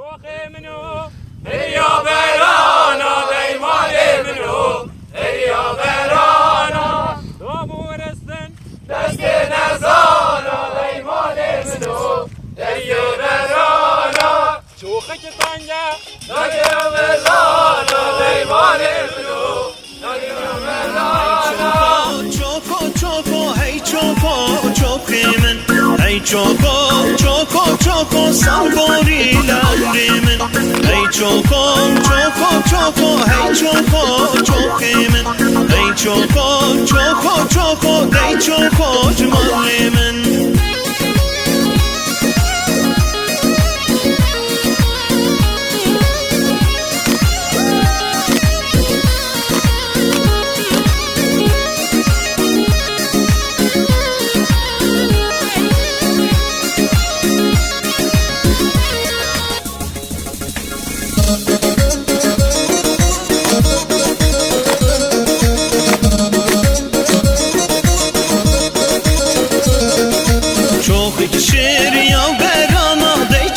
شوخي منو هيا برانا ديمالي منو هيا برانا دومور السن دستي نزانا ديمالي منو هيا برانا شوخك طنجة هيا برانا ديمالي منو هيا برانا hey choco sambori lamrimin hey choco hey chokemin hey choco hey choco cmalimin Şir ya berana dey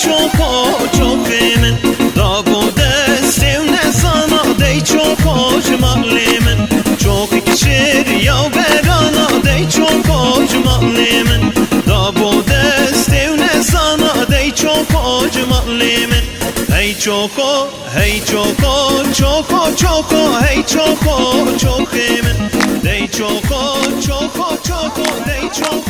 çokemin Dago destivne sana dey çokojmalimin Çok şir ya berana dey çokojmalimin Dago destivne sana dey çokojmalimin Hey çoko hey çoko hey çoko çokemin Dey çoko dey çoko